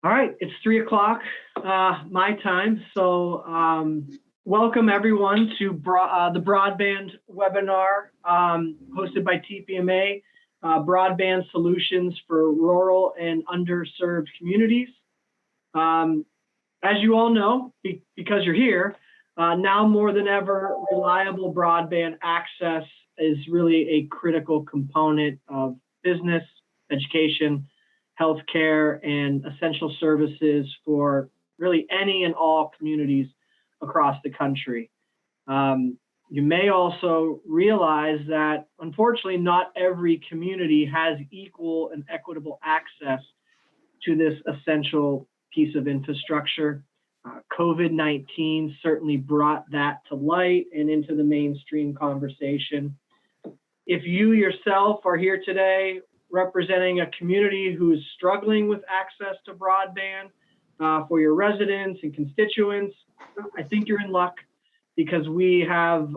All right, it's 3 o'clock my time. So welcome everyone to the broadband webinar hosted by TPMA, Broadband Solutions for Rural and Underserved Communities. As you all know, because you're here, now more than ever, reliable broadband access is really a critical component of business, education, healthcare, and essential services for really any and all communities across the country. You may also realize that, unfortunately, not every community has equal and equitable access to this essential piece of infrastructure. COVID-19 certainly brought that to light and into the mainstream conversation. If you yourself are here today representing a community who is struggling with access to broadband for your residents and constituents, I think you're in luck, because we have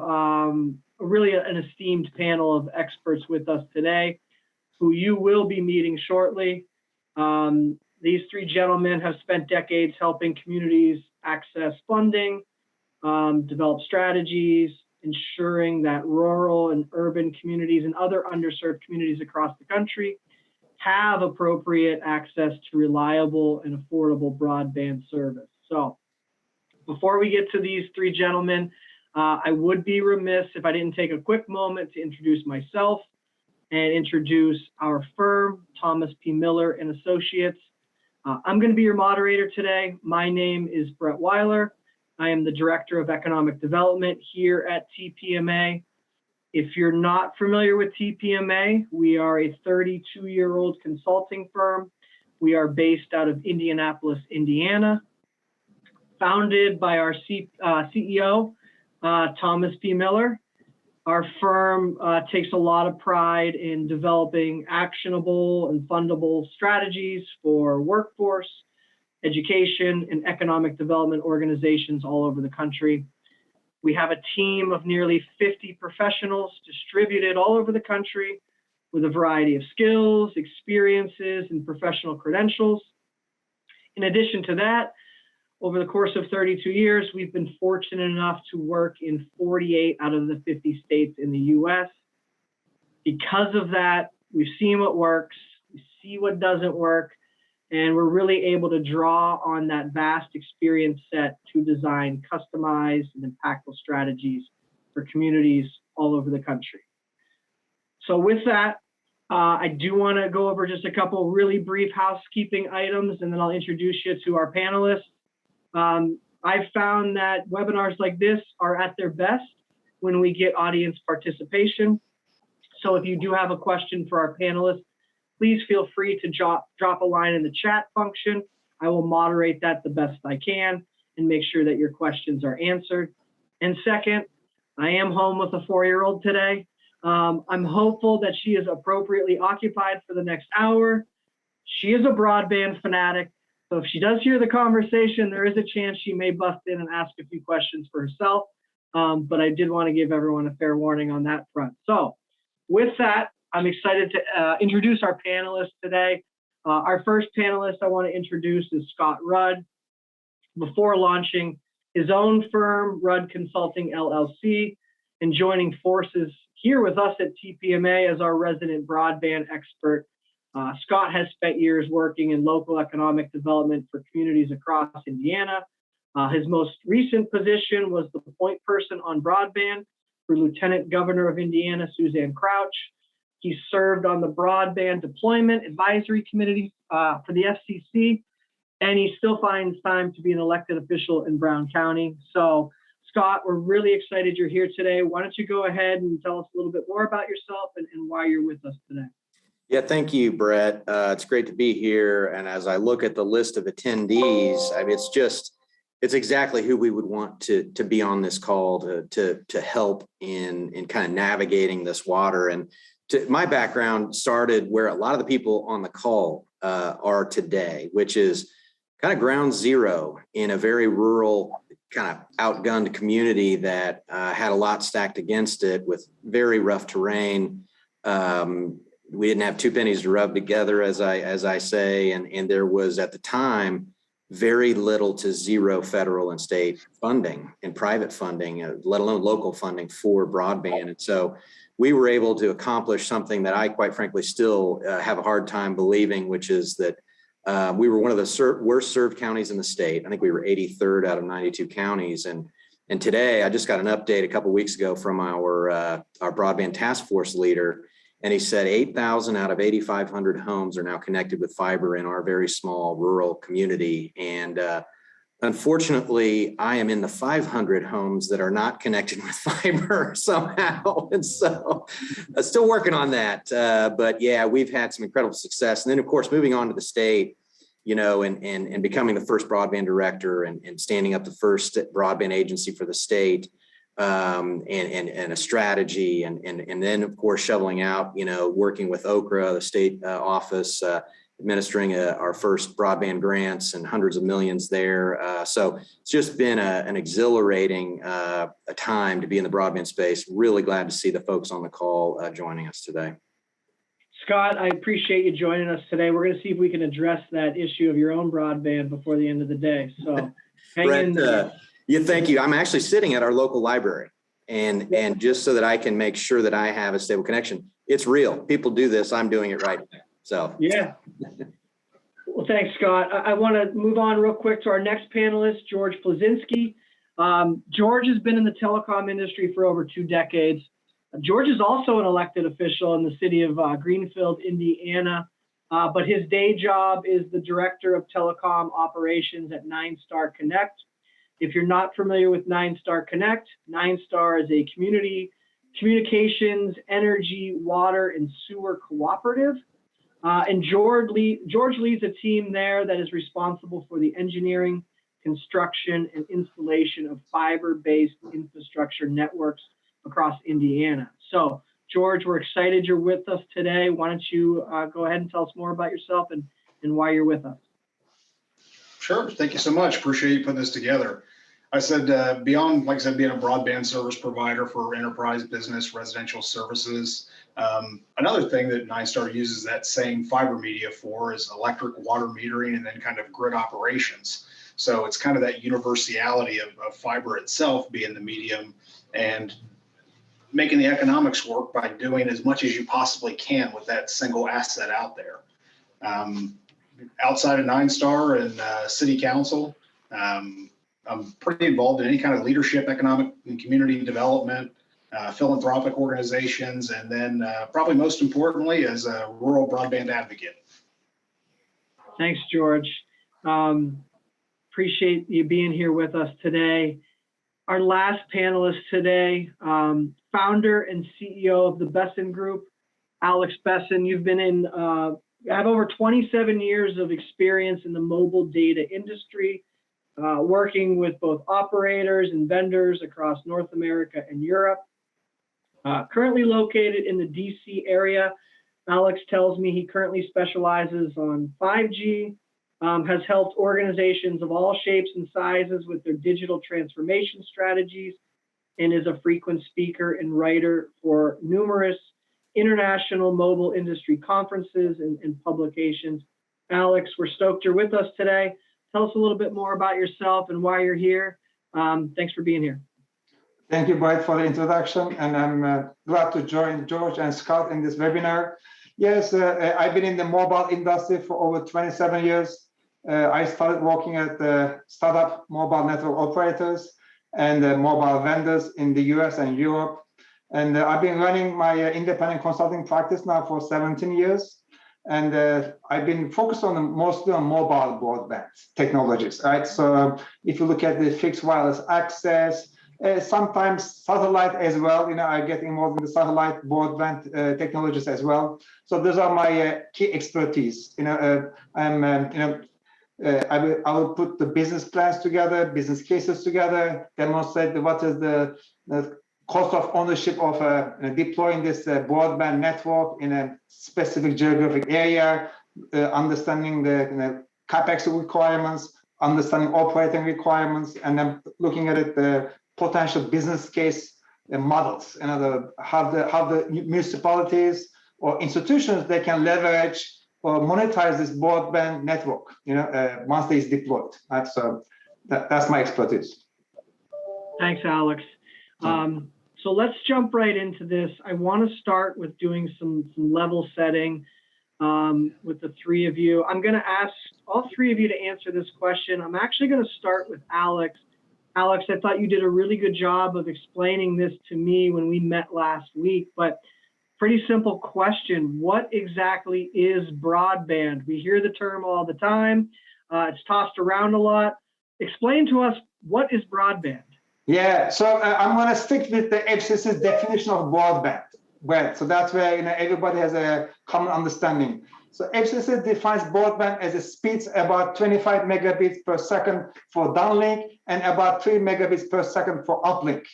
really an esteemed panel of experts with us today who you will be meeting shortly. These three gentlemen have spent decades helping communities access funding, develop strategies, ensuring that rural and urban communities and other underserved communities across the country have appropriate access to reliable and affordable broadband service. So before we get to these three gentlemen, I would be remiss if I didn't take a quick moment to introduce myself and introduce our firm, Thomas P. Miller and Associates. I'm going to be your moderator today. My name is Brett Weiler. I am the Director of Economic Development here at TPMA. If you're not familiar with TPMA, we are a 32-year-old consulting firm. We are based out of Indianapolis, Indiana, founded by our CEO, Thomas P. Miller. Our firm takes a lot of pride in developing actionable and fundable strategies for workforce, education, and economic development organizations all over the country. We have a team of nearly 50 professionals distributed all over the country with a variety of skills, experiences, and professional credentials. In addition to that, over the course of 32 years, we've been fortunate enough to work in 48 out of the 50 states in the US. Because of that, we've seen what works, we see what doesn't work, and we're really able to draw on that vast experience set to design customized and impactful strategies for communities all over the country. So with that, I do want to go over just a couple really brief housekeeping items, and then I'll introduce you to our panelists. I've found that webinars like this are at their best when we get audience participation. So if you do have a question for our panelists, please feel free to drop a line in the chat function. I will moderate that the best I can and make sure that your questions are answered. And second, I am home with a 4-year-old today. I'm hopeful that she is appropriately occupied for the next hour. She is a broadband fanatic, so if she does hear the conversation, there is a chance she may bust in and ask a few questions for herself. But I did want to give everyone a fair warning on that front. So with that, I'm excited to introduce our panelists today. Our first panelist I want to introduce is Scott Rudd. Before launching his own firm, Rudd Consulting LLC, and joining forces here with us at TPMA as our resident broadband expert, Scott has spent years working in local economic development for communities across Indiana. His most recent position was the point person on broadband for Lieutenant Governor of Indiana, Suzanne Crouch. He served on the Broadband Deployment Advisory Committee for the FCC, and he still finds time to be an elected official in Brown County. So, Scott, we're really excited you're here today. Why don't you go ahead and tell us a little bit more about yourself and why you're with us today? Yeah, thank you, Brett. It's great to be here. And as I look at the list of attendees, I mean, it's exactly who we would want to be on this call to help in kind of navigating this water. And my background started where a lot of the people on the call are today, which is kind of ground zero in a very rural, kind of outgunned community that had a lot stacked against it with very rough terrain, we didn't have two pennies to rub together, as I say, and there was at the time very little to zero federal and state funding and private funding, let alone local funding for broadband. And so we were able to accomplish something that I, quite frankly, still have a hard time believing, which is that we were one of the worst served counties in the state. I think we were 83rd out of 92 counties. And today, I just got an update a couple of weeks ago from our broadband task force leader, and he said 8,000 out of 8,500 homes are now connected with fiber in our very small rural community. And unfortunately, I am in the 500 homes that are not connected with fiber somehow. And so still working on that. But yeah, we've had some incredible success. And then, of course, moving on to the state, you know, and becoming the first broadband director and standing up the first broadband agency for the state. And a strategy, and then of course shoveling out, you know, working with OKRA, the state office, administering our first broadband grants and hundreds of millions there. So it's just been an exhilarating time to be in the broadband space. Really glad to see the folks on the call joining us today. Scott, I appreciate you joining us today. We're going to see if we can address that issue of your own broadband before the end of the day. So hang in there. Yeah, thank you. I'm actually sitting at our local library, and just so that I can make sure that I have a stable connection. It's real. People do this. I'm doing it right now. So yeah. Well, thanks, Scott. I want to move on real quick to our next panelist, George Fleczinski. George has been in the telecom industry for over 2 decades. George is also an elected official in the city of Greenfield, Indiana, but his day job is the director of telecom operations at 9 Star Connect. If you're not familiar with 9 Star Connect, 9 Star is a community communications, energy, water, and sewer cooperative. And George leads a team there that is responsible for the engineering, construction, and installation of fiber-based infrastructure networks across Indiana. So, George, we're excited you're with us today. Why don't you go ahead and tell us more about yourself and why you're with us? Sure. Thank you so much. Appreciate you putting this together. I said beyond, like I said, being a broadband service provider for enterprise business residential services, another thing that 9Star uses that same fiber media for is electric water metering and then kind of grid operations. So it's kind of that universality of fiber itself being the medium and making the economics work by doing as much as you possibly can with that single asset out there. Outside of 9Star and city council, I'm pretty involved in any kind of leadership, economic and community development, philanthropic organizations, and then probably most importantly as a rural broadband advocate. Thanks, George. Appreciate you being here with us today. Our last panelist today, founder and CEO of the Besson Group, Alex Besson. You've been in, have over 27 years of experience in the mobile data industry, working with both operators and vendors across North America and Europe. Currently located in the DC area, Alex tells me he currently specializes on 5G, has helped organizations of all shapes and sizes with their digital transformation strategies, and is a frequent speaker and writer for numerous international mobile industry conferences and publications. Alex, we're stoked you're with us today. Tell us a little bit more about yourself and why you're here. Thanks for being here. Thank you, Brett, for the introduction, and I'm glad to join George and Scott in this webinar. Yes, I've been in the mobile industry for over 27 years. I started working at startup mobile network operators and mobile vendors in the US and Europe. And I've been running my independent consulting practice now for 17 years. And I've been focused on mostly on mobile broadband technologies, right? So if you look at the fixed wireless access, sometimes satellite as well, I get involved in the satellite broadband technologies as well. So those are my key expertise. I will put the business plans together, business cases together, demonstrate what is the cost of ownership of deploying this broadband network in a specific geographic area, understanding the CapEx requirements, understanding operating requirements, and then looking at it, the potential business case models, how the municipalities, or institutions, they can leverage or monetize this broadband network, once it's deployed. Right? So that's my expertise. Thanks, Alex. So let's jump right into this. I want to start with doing some level setting with the three of you. I'm going to ask all three of you to answer this question. I'm actually going to start with Alex. Alex, I thought you did a really good job of explaining this to me when we met last week, but pretty simple question. What exactly is broadband? We hear the term all the time. It's tossed around a lot. Explain to us, what is broadband? Yeah, so I'm going to stick with the FCC's definition of broadband. Right, so that's where everybody has a common understanding. So FCC defines broadband as a speeds about 25 megabits per second for downlink and about 3 megabits per second for uplink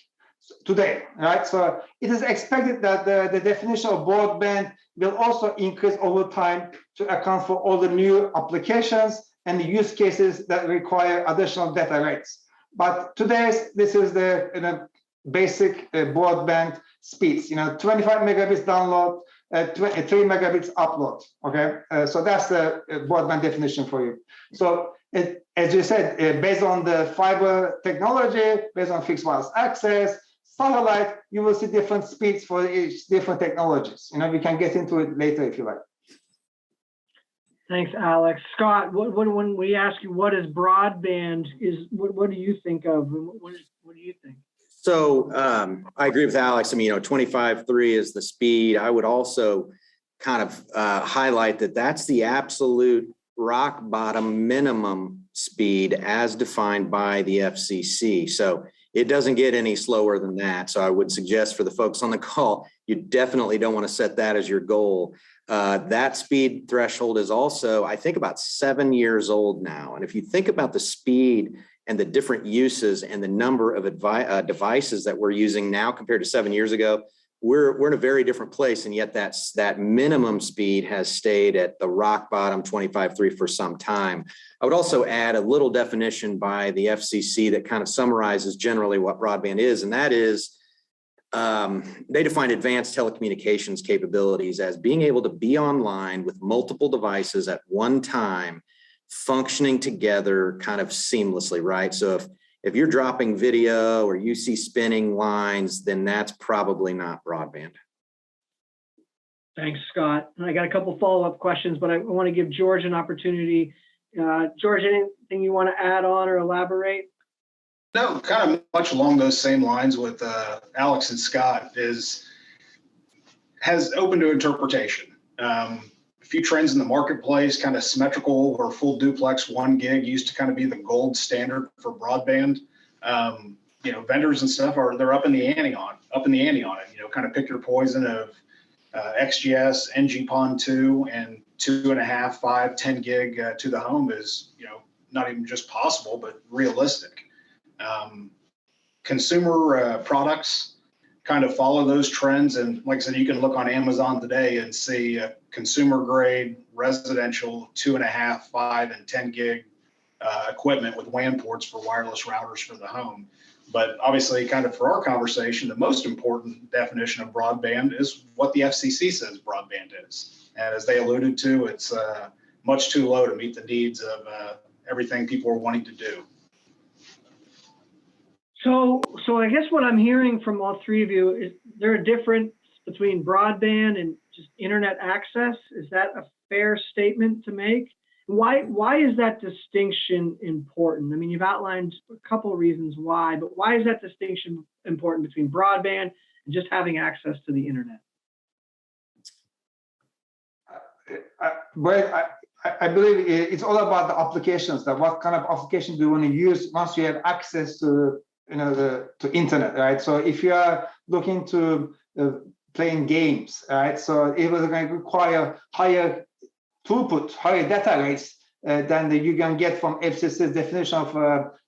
today, right? So it is expected that the definition of broadband will also increase over time to account for all the new applications and the use cases that require additional data rates. But today, this is the basic broadband speeds, 25 megabits download, 3 megabits upload, okay? So that's the broadband definition for you. So as you said, based on the fiber technology, based on fixed wireless access, satellite, you will see different speeds for each different technologies. We can get into it later if you like. Thanks, Alex. Scott, when we ask you what is broadband, what do you think of? What do you think? So I agree with Alex. I mean, 25.3 is the speed. I would also kind of highlight that that's the absolute rock bottom minimum speed as defined by the FCC. So it doesn't get any slower than that. So I would suggest for the folks on the call, you definitely don't want to set that as your goal. That speed threshold is also, I think, about 7 years old now. And if you think about the speed and the different uses and the number of devices that we're using now compared to 7 years ago, we're in a very different place. And yet that minimum speed has stayed at the rock bottom 25.3 for some time. I would also add a little definition by the FCC that kind of summarizes generally what broadband is. And that is, they define advanced telecommunications capabilities as being able to be online with multiple devices at one time, functioning together kind of seamlessly, right? So if you're dropping video or you see spinning lines, then that's probably not broadband. Thanks, Scott. I got a couple follow-up questions, but I want to give George an opportunity. George, anything you want to add on or elaborate? No, kind of much along those same lines with Alex and Scott has open to interpretation. A few trends in the marketplace, kind of symmetrical or full duplex 1 gig used to kind of be the gold standard for broadband. Vendors and stuff they're up in the ante on it. Kind of pick your poison of XGS, NG-PON 2, and 2.5, 5, 10 gig to the home is not even just possible, but realistic. Consumer products kind of follow those trends. And like I said, you can look on Amazon today and see consumer grade residential 2.5, 5, and 10 gig equipment with WAN ports for wireless routers for the home. But obviously, kind of for our conversation, the most important definition of broadband is what the FCC says broadband is. And as they alluded to, it's much too low to meet the needs of everything people are wanting to do. So I guess what I'm hearing from all three of you is there a difference between broadband and just internet access? Is that a fair statement to make? Why is that distinction important? I mean, you've outlined a couple of reasons why, but why is that distinction important between broadband and just having access to the internet? I believe it's all about the applications. That what kind of application do you want to use once you have access to to internet, right? So if you are looking to playing games, right? So it was going to require higher throughput, higher data rates than you can get from FCC's definition of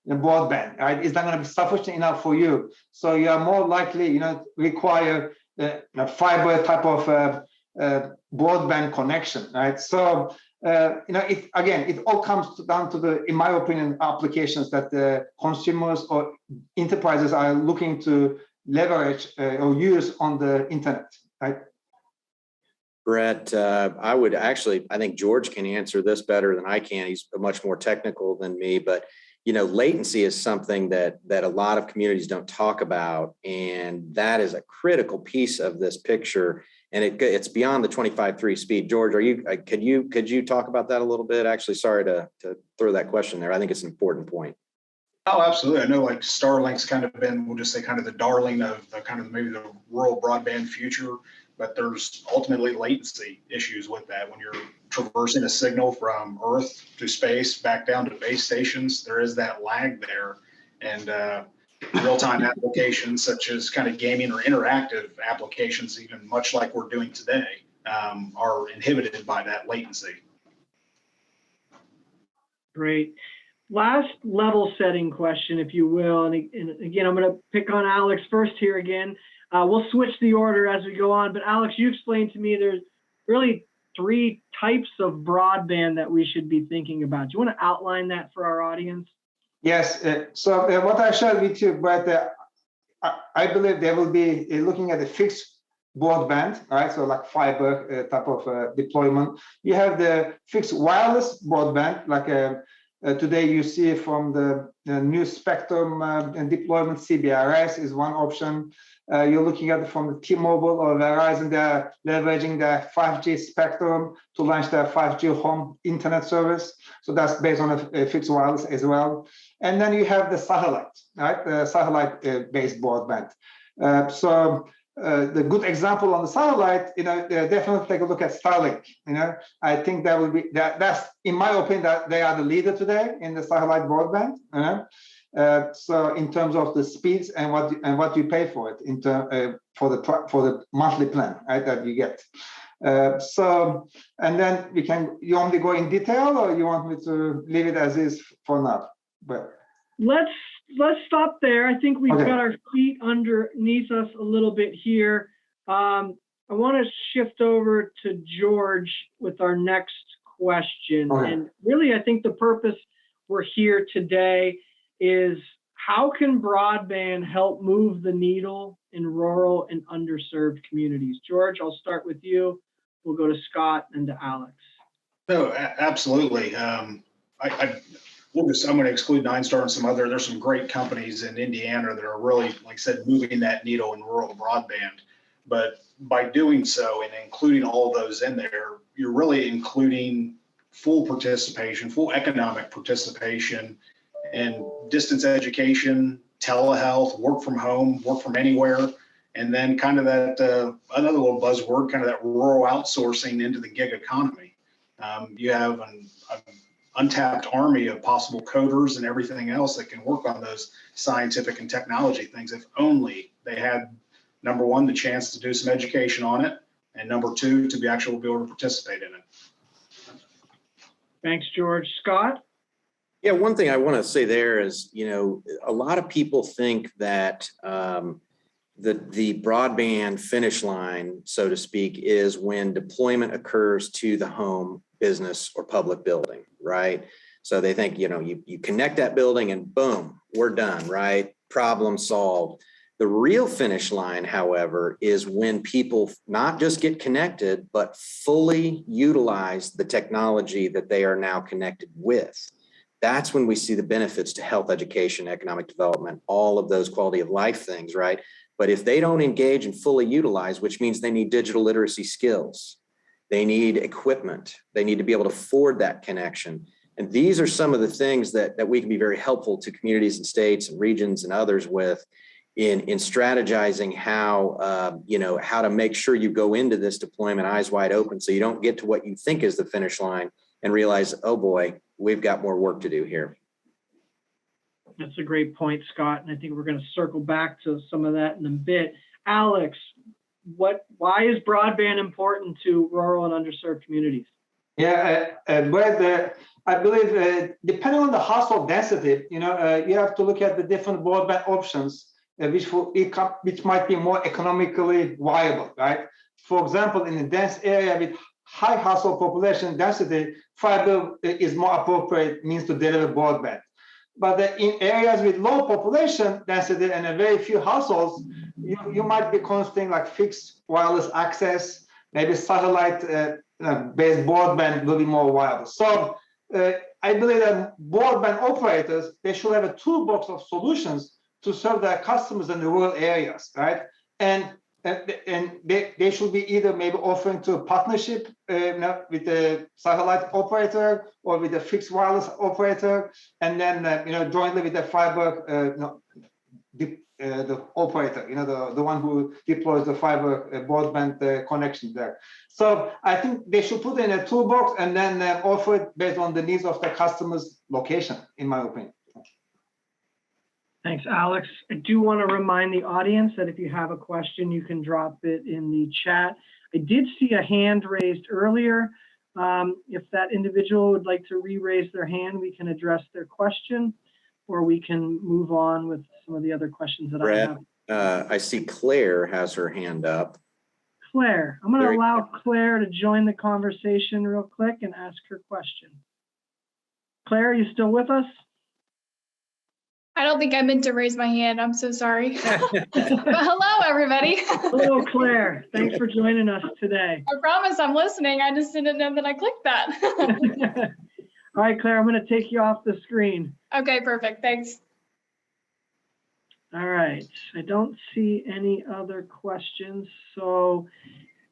broadband, right? It's not going to be sufficient enough for you. So you are more likely, require a fiber type of broadband connection, right? So it all comes down to in my opinion, applications that the consumers or enterprises are looking to leverage or use on the internet, right? Brett, I think George can answer this better than I can. He's much more technical than me, but latency is something that a lot of communities don't talk about, and that is a critical piece of this picture. And it's beyond the 25.3 speed. George, could you talk about that a little bit? Actually, sorry to throw that question there. I think it's an important point. Oh, absolutely. I know like Starlink's kind of been, we'll just say kind of the darling of the kind of maybe the rural broadband future, but there's ultimately latency issues with that. When you're traversing a signal from Earth to space, back down to base stations, there is that lag there. And real-time applications such as kind of gaming or interactive applications, even much like we're doing today, are inhibited by that latency. Great. Last level setting question, if you will. And again, I'm going to pick on Alex first here again. We'll switch the order as we go on. But Alex, you explained to me there's really 3 types of broadband that we should be thinking about. Do you want to outline that for our audience? Yes. So what I shared with you, but I believe they will be looking at the fixed broadband, right? So like fiber type of deployment. You have the fixed wireless broadband, like today you see from the new spectrum and deployment. CBRS is one option. You're looking at it from the T-Mobile or Verizon. They're leveraging their 5G spectrum to launch their 5G home internet service. So that's based on a fixed wireless as well. And then you have the satellite, right? The satellite-based broadband. The good example on the satellite, definitely take a look at Starlink. I think that will be that's in my opinion that they are the leader today in the satellite broadband. So in terms of the speeds and what you pay for it, for the monthly plan, right, that you get. And then you want me to go in detail, or you want me to leave it as is for now? But let's stop there. I think we've got our feet underneath us a little bit here. I want to shift over to George with our next question. And really, I think the purpose we're here today is how can broadband help move the needle in rural and underserved communities? George, I'll start with you. We'll go to Scott and to Alex. No, absolutely. I'm going to exclude 9Star and some other. There's some great companies in Indiana that are really, like I said, moving that needle in rural broadband. But by doing so and including all of those in there, you're really including full participation, full economic participation in distance education, telehealth, work from home, work from anywhere, and then kind of that another little buzzword, kind of that rural outsourcing into the gig economy. You have an untapped army of possible coders and everything else that can work on those scientific and technology things if only they had, number one, the chance to do some education on it, and number two, to be able to participate in it. Thanks, George. Scott? Yeah, one thing I want to say there is, a lot of people think that the broadband finish line, so to speak, is when deployment occurs to the home, business, or public building, right? So they think, you connect that building and boom, we're done, right? Problem solved. The real finish line, however, is when people not just get connected, but fully utilize the technology that they are now connected with. That's when we see the benefits to health, education, economic development, all of those quality of life things, right? But if they don't engage and fully utilize, which means they need digital literacy skills, they need equipment, they need to be able to afford that connection. And these are some of the things that we can be very helpful to communities and states and regions and others with in strategizing how, how to make sure you go into this deployment eyes wide open so you don't get to what you think is the finish line and realize, oh boy, we've got more work to do here. That's a great point, Scott. And I think we're going to circle back to some of that in a bit. Alex, why is broadband important to rural and underserved communities? Yeah, but I believe depending on the household density, you have to look at the different broadband options, which might be more economically viable, right? For example, in a dense area with high household population density, fiber is more appropriate means to deliver broadband. But in areas with low population density and a very few households, you might be considering like fixed wireless access, maybe satellite-based broadband will be more viable. So I believe that broadband operators, they should have a toolbox of solutions to serve their customers in the rural areas, right? And they should be either maybe offering to a partnership with the satellite operator or with the fixed wireless operator, and then jointly with the fiber the operator, the one who deploys the fiber broadband connection there. So I think they should put in a toolbox and then offer it based on the needs of the customer's location, in my opinion. Thanks, Alex. I do want to remind the audience that if you have a question, you can drop it in the chat. I did see a hand raised earlier. If that individual would like to re-raise their hand, we can address their question, or we can move on with some of the other questions that Brett, I have. I see Claire has her hand up. Claire, I'm going to allow Claire to join the conversation real quick and ask her question. Claire, are you still with us? I don't think I meant to raise my hand. I'm so sorry. But hello, everybody. Hello, Claire. Thanks for joining us today. I promise I'm listening. I just didn't know that I clicked that. All right, Claire, I'm going to take you off the screen. Okay, perfect. Thanks. All right. I don't see any other questions. So,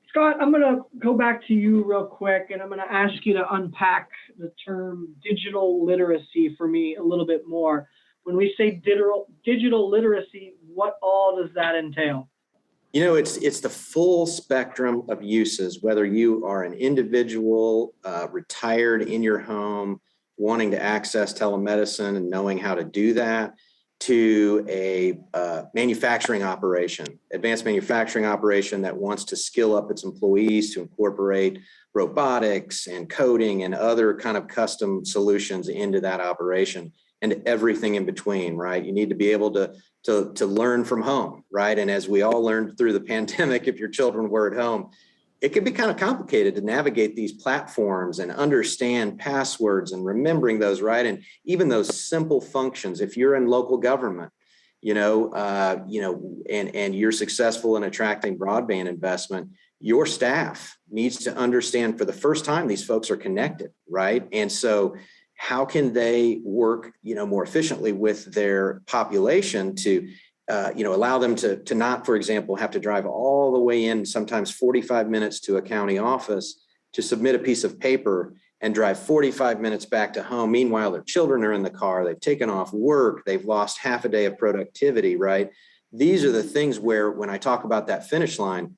Scott, I'm going to go back to you real quick, and I'm going to ask you to unpack the term digital literacy for me a little bit more. When we say digital literacy, what all does that entail? It's the full spectrum of uses, whether you are an individual, retired in your home, wanting to access telemedicine and knowing how to do that, to a manufacturing operation, advanced manufacturing operation that wants to skill up its employees to incorporate robotics and coding and other kind of custom solutions into that operation, and everything in between, right? You need to be able to learn from home, right? And as we all learned through the pandemic, if your children were at home, it can be kind of complicated to navigate these platforms and understand passwords and remembering those, right? And even those simple functions, if you're in local government, and you're successful in attracting broadband investment, your staff needs to understand for the first time these folks are connected, right? And so how can they work, more efficiently with their population to, allow them to not, for example, have to drive all the way in, sometimes 45 minutes to a county office to submit a piece of paper and drive 45 minutes back to home. Meanwhile, their children are in the car, they've taken off work, they've lost half a day of productivity, right? These are the things where, when I talk about that finish line,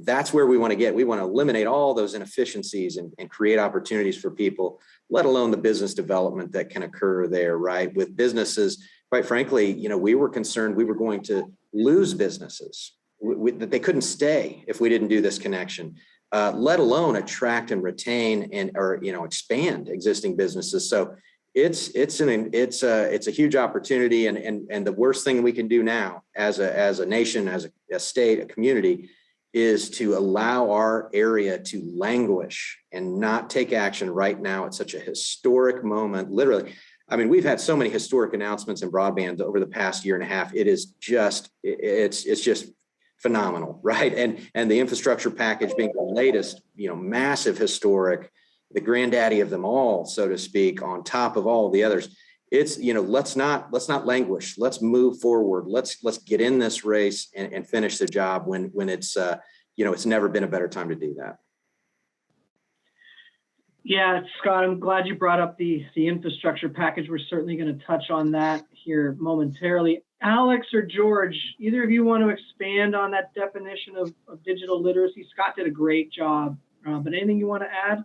that's where we want to get. We want to eliminate all those inefficiencies and create opportunities for people, let alone the business development that can occur there, right? With businesses, quite frankly, we were concerned we were going to lose businesses, that they couldn't stay if we didn't do this connection, let alone attract and retain or expand existing businesses. So it's a huge opportunity, and the worst thing we can do now as a nation, as a state, a community, is to allow our area to languish and not take action right now at such a historic moment. Literally, I mean, we've had so many historic announcements in broadband over the past year and a half. It is just it's just phenomenal, right? And the infrastructure package being the latest, massive historic, the granddaddy of them all, so to speak, on top of all the others. It's, let's not languish. Let's move forward. Let's get in this race and finish the job when it's, it's never been a better time to do that. Yeah, Scott, I'm glad you brought up the infrastructure package. We're certainly going to touch on that here momentarily. Alex or George, either of you want to expand on that definition of digital literacy? Scott did a great job, but anything you want to add?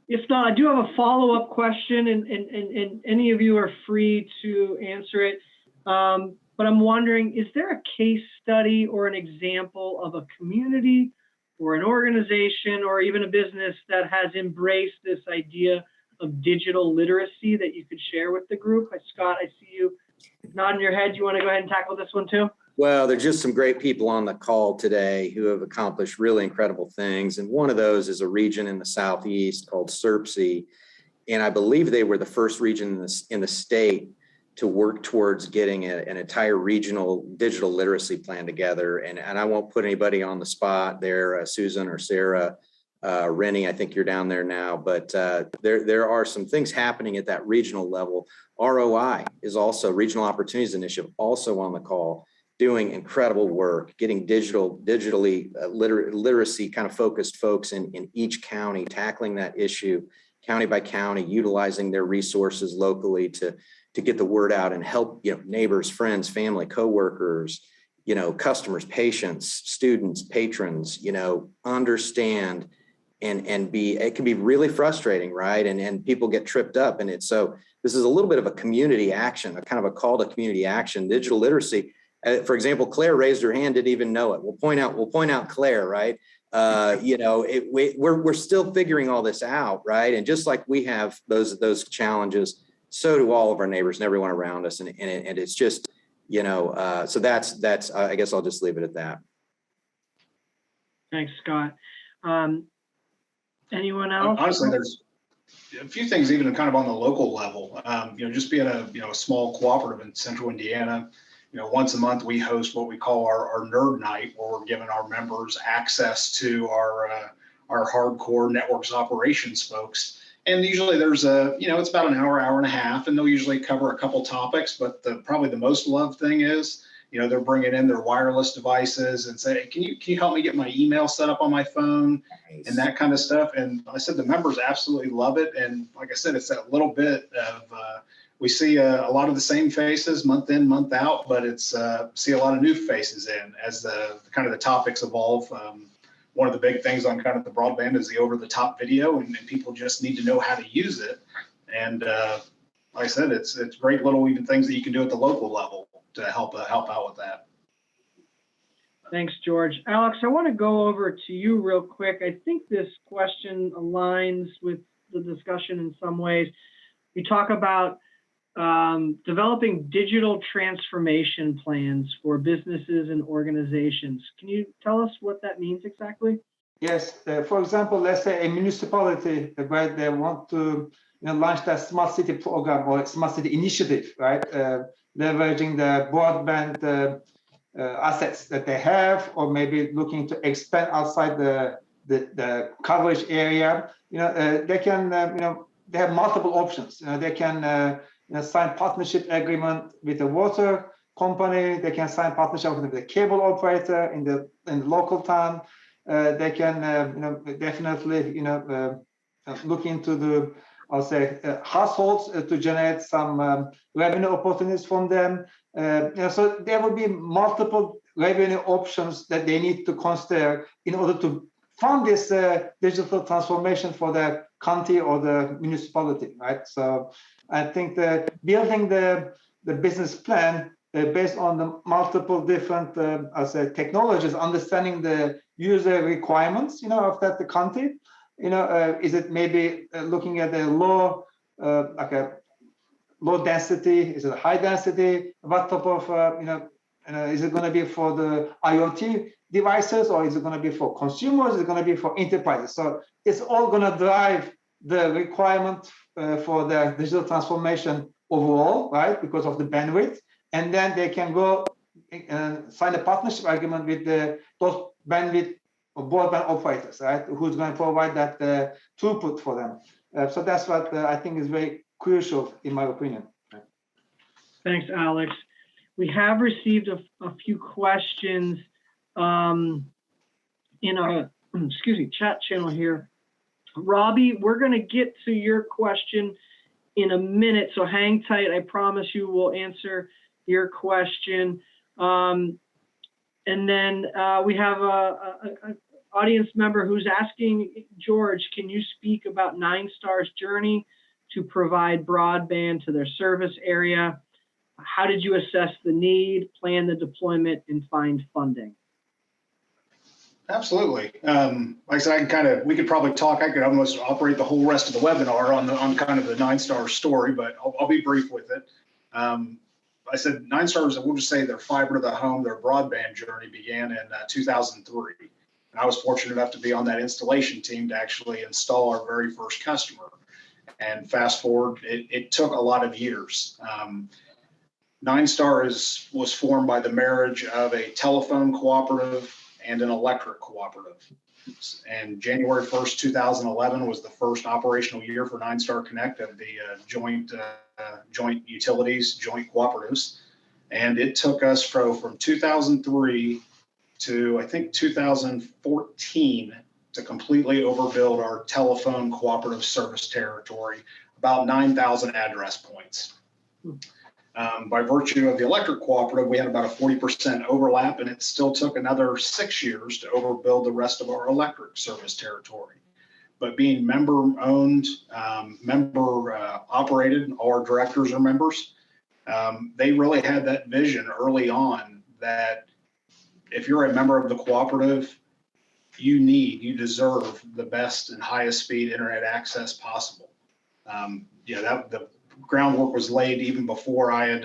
If not, I do have a follow-up question, and any of you are free to answer it. But I'm wondering, is there a case study or an example of a community or an organization or even a business that has embraced this idea of digital literacy that you could share with the group? Scott, I see you nodding your head. You want to go ahead and tackle this one too? Well, there's just some great people on the call today who have accomplished really incredible things. And one of those is a region in the Southeast called SERPC. And I believe they were the first region in the state to work towards getting an entire regional digital literacy plan together. And I won't put anybody on the spot there, Susan or Sarah, Rennie, I think you're down there now, but there are some things happening at that regional level. ROI is also, Regional Opportunities Initiative, also on the call, doing incredible work, getting digitally literacy kind of focused folks in each county, tackling that issue county by county, utilizing their resources locally to get the word out and help, neighbors, friends, family, coworkers, customers, patients, students, patrons, understand and be, it can be really frustrating, right? And people get tripped up. And so this is a little bit of a community action, a kind of a call to community action. Digital literacy, for example, Claire raised her hand, didn't even know it. We'll point out Claire, right? We're still figuring all this out, right? And just like we have those challenges, so do all of our neighbors and everyone around us. And it's just, so that's, I guess I'll just leave it at that. Thanks, Scott. Anyone else? Honestly, there's a few things even kind of on the local level. Just being a small cooperative in Central Indiana, once a month we host what we call our nerd night, where we're giving our members access to our hardcore networks operations folks. And usually there's it's about an hour and a half, and they'll usually cover a couple topics. But probably the most loved thing is, they're bringing in their wireless devices and say, can you help me get my email set up on my phone? Nice. And that kind of stuff. And I said the members absolutely love it. And like I said, it's that little bit of we see a lot of the same faces month in, month out, but it's see a lot of new faces in as the kind of the topics evolve. One of the big things on kind of the broadband is the over-the-top video, and people just need to know how to use it. And like I said, it's great little even things that you can do at the local level to help out with that. Thanks, George. Alex, I want to go over to you real quick. I think this question aligns with the discussion in some ways. You talk about developing digital transformation plans for businesses and organizations. Can you tell us what that means exactly? Yes. For example, let's say a municipality where they want to launch that smart city program or smart city initiative, right? Leveraging the broadband assets that they have, or maybe looking to expand outside the coverage area. They can, they have multiple options. They can sign partnership agreement with the water company. They can sign partnership with the cable operator in the local town. They can definitely look into the, I'll say, households to generate some revenue opportunities from them. So there will be multiple revenue options that they need to consider in order to fund this digital transformation for the county or the municipality, right? So I think that building the business plan based on the multiple different, I'll say, technologies, understanding the user requirements, of that county. Is it maybe looking at a low, like a low density? Is it a high density? What type of, is it going to be for the IoT devices, or is it going to be for consumers? Is it going to be for enterprises? So it's all going to drive the requirement for the digital transformation overall, right? Because of the bandwidth, and then they can go and sign a partnership agreement with those bandwidth or broadband operators, right? Who's going to provide that throughput for them? So that's what I think is very crucial, in my opinion. Thanks, Alex. We have received a few questions in our chat channel here. Robbie, we're going to get to your question in a minute, so hang tight. I promise you we'll answer your question. And then we have an audience member who's asking, George, can you speak about 9star's journey to provide broadband to their service area? How did you assess the need, plan the deployment, and find funding? Absolutely. Like I said, we could probably talk. I could almost operate the whole rest of the webinar on kind of the 9star story, but I'll be brief with it. I said 9stars, we'll just say their fiber to the home, their broadband journey began in 2003. And I was fortunate enough to be on that installation team to actually install our very first customer. And fast forward, it took a lot of years. was formed by the marriage of a telephone cooperative and an electric cooperative. And January 1st, 2011 was the first operational year for 9-Star Connect of the joint utilities, joint cooperatives. And it took us from 2003 to, I think, 2014 to completely overbuild our telephone cooperative service territory, about 9,000 address points. By virtue of the electric cooperative, we had about a 40% overlap, and it still took another 6 years to overbuild the rest of our electric service territory. But being member-owned, member-operated, all our directors are members, they really had that vision early on that if you're a member of the cooperative, you deserve the best and highest speed internet access possible. The groundwork was laid even before I had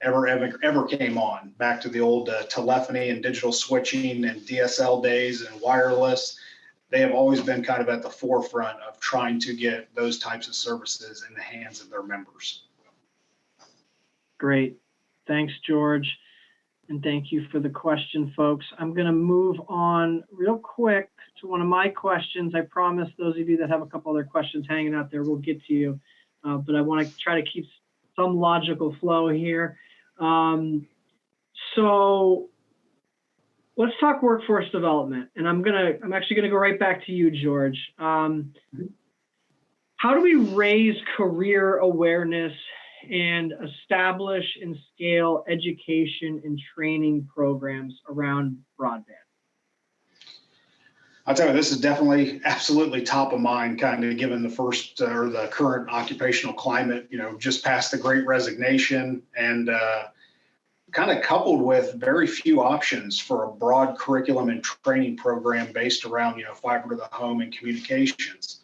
ever came on, back to the old telephony and digital switching and DSL days and wireless. They have always been kind of at the forefront of trying to get those types of services in the hands of their members. Great. Thanks, George. And thank you for the question, folks. I'm going to move on real quick to one of my questions. I promise those of you that have a couple other questions hanging out there, we'll get to you. But I want to try to keep some logical flow here. So let's talk workforce development. And I'm actually going to go right back to you, George. How do we raise career awareness and establish and scale education and training programs around broadband? I'll tell you, this is definitely absolutely top of mind, kind of given the current occupational climate, just past the Great Resignation, and kind of coupled with very few options for a broad curriculum and training program based around, fiber to the home and communications.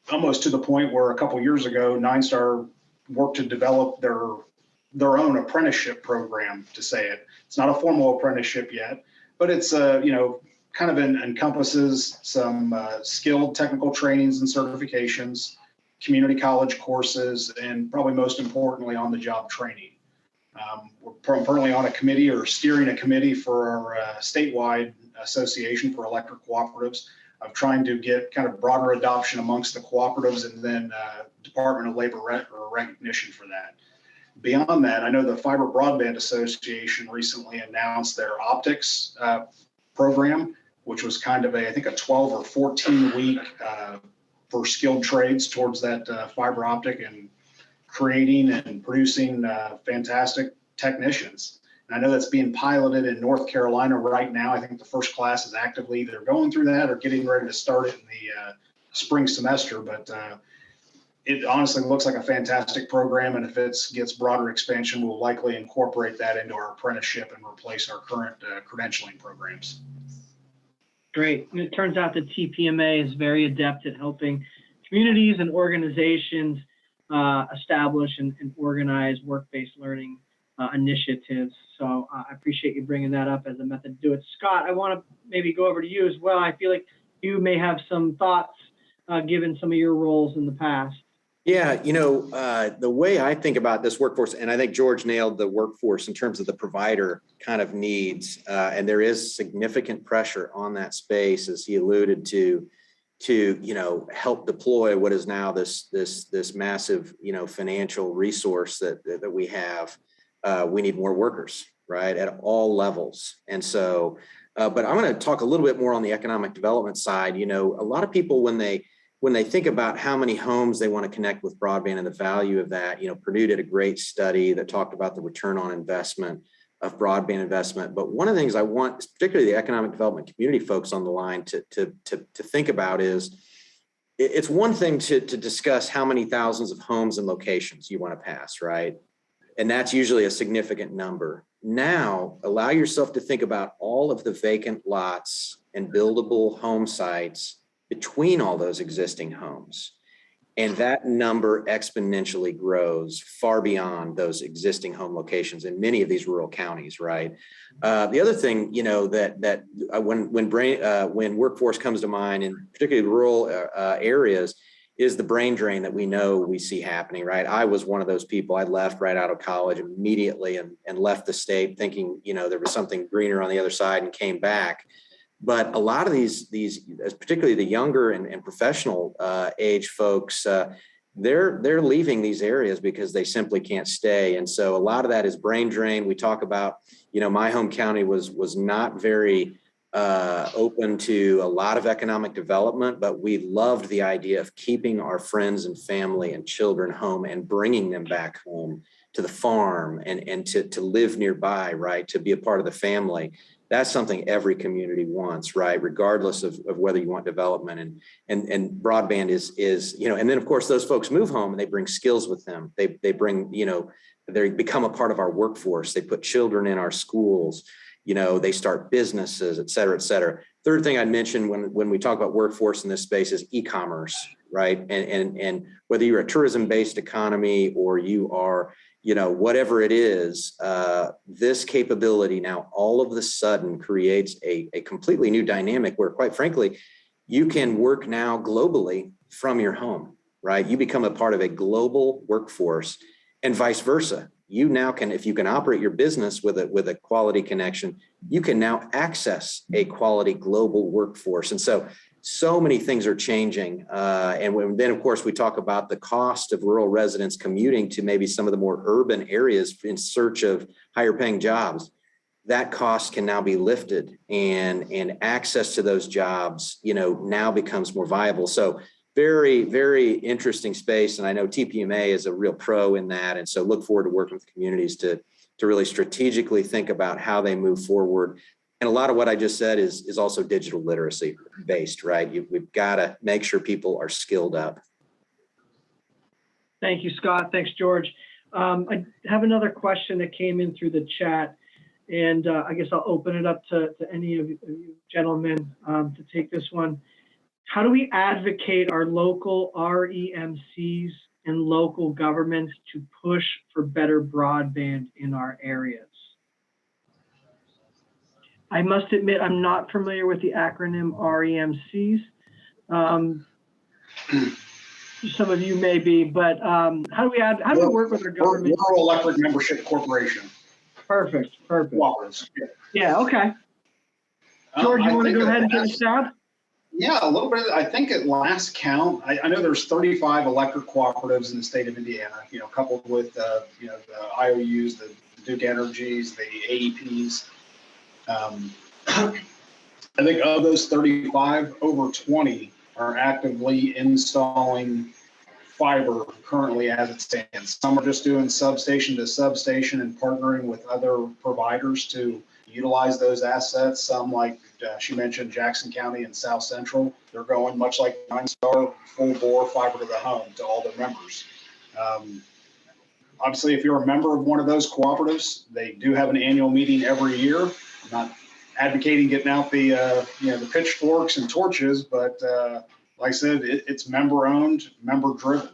Almost to the point where a couple years ago, 9-Star worked to develop their own apprenticeship program, to say it. It's not a formal apprenticeship yet, but it's kind of encompasses some skilled technical trainings and certifications, community college courses, and probably most importantly, on-the-job training. We're currently on a committee or steering a committee for our statewide association for electric cooperatives of trying to get kind of broader adoption amongst the cooperatives and then Department of Labor recognition for that. Beyond that, I know the Fiber Broadband Association recently announced their optics program, which was kind of I think a 12 or 14 week for skilled trades towards that fiber optic and creating and producing fantastic technicians. And I know that's being piloted in North Carolina right now. I think the first class is actively either going through that or getting ready to start it in the spring semester. But it honestly looks like a fantastic program. And if it gets broader expansion, we'll likely incorporate that into our apprenticeship and replace our current credentialing programs. Great. And it turns out that TPMA is very adept at helping communities and organizations establish and organize work-based learning initiatives. So I appreciate you bringing that up as a method to do it. Scott, I want to maybe go over to you as well. I feel like you may have some thoughts given some of your roles in the past. Yeah, the way I think about this workforce, and I think George nailed the workforce in terms of the provider kind of needs, and there is significant pressure on that space, as he alluded to help deploy what is now this massive financial resource that we have. We need more workers, right, at all levels. And so, but I'm going to talk a little bit more on the economic development side. A lot of people, when they think about how many homes they want to connect with broadband and the value of that, Purdue did a great study that talked about the return on investment of broadband investment. But one of the things I want, particularly the economic development community folks on the line to think about is, it's one thing to discuss how many thousands of homes and locations you want to pass, right? And that's usually a significant number. Now, allow yourself to think about all of the vacant lots and buildable home sites between all those existing homes. And that number exponentially grows far beyond those existing home locations in many of these rural counties, right? The other thing, when workforce comes to mind, in particularly rural areas, is the brain drain that we know we see happening, right? I was one of those people. I left right out of college immediately and left the state thinking, there was something greener on the other side, and came back. But a lot of these particularly the younger and professional age folks, they're leaving these areas because they simply can't stay. And so a lot of that is brain drain. We talk about, my home county was not very open to a lot of economic development, but we loved the idea of keeping our friends and family and children home and bringing them back home to the farm and to live nearby, right? To be a part of the family. That's something every community wants, right? Regardless of whether you want development and broadband is, and then of course those folks move home and they bring skills with them. They bring, they become a part of our workforce. They put children in our schools. They start businesses, et cetera, et cetera. Third thing I'd mention when we talk about workforce in this space is e-commerce, right? And whether you're a tourism-based economy or you are, whatever it is, this capability now all of a sudden creates a completely new dynamic where, quite frankly, you can work now globally from your home, right? You become a part of a global workforce, and vice versa. You now can, if you can operate your business with a quality connection, you can now access a quality global workforce. And so many things are changing. Then of course we talk about the cost of rural residents commuting to maybe some of the more urban areas in search of higher paying jobs. That cost can now be lifted, and access to those jobs, now becomes more viable. So very, very interesting space. And I know TPMA is a real pro in that. And so look forward to working with communities to really strategically think about how they move forward. And a lot of what I just said is also digital literacy based, right? We've got to make sure people are skilled up. Thank you, Scott. Thanks, George. I have another question that came in through the chat, and I guess I'll open it up to any of you gentlemen to take this one. How do we advocate our local REMCs and local governments to push for better broadband in our areas? I must admit, I'm not familiar with the acronym REMCs. Some of you may be, but how do we work with our government? Rural Electric Membership Corporation. Perfect. Cooperatives. Yeah, okay. George, you want to go ahead and take a stab? Yeah, a little bit. I think at last count, I know there's 35 electric cooperatives in the state of Indiana, coupled with, the IOUs, the Duke Energies, the AEPs. I think of those 35, over 20 are actively installing fiber currently as it stands. Some are just doing substation to substation and partnering with other providers to utilize those assets. Some, like she mentioned, Jackson County and South Central, they're going much like 9-star, full bore fiber to the home to all their members. Obviously, if you're a member of one of those cooperatives, they do have an annual meeting every year. I'm not advocating getting out the the pitchforks and torches, but like I said, it's member owned, member driven.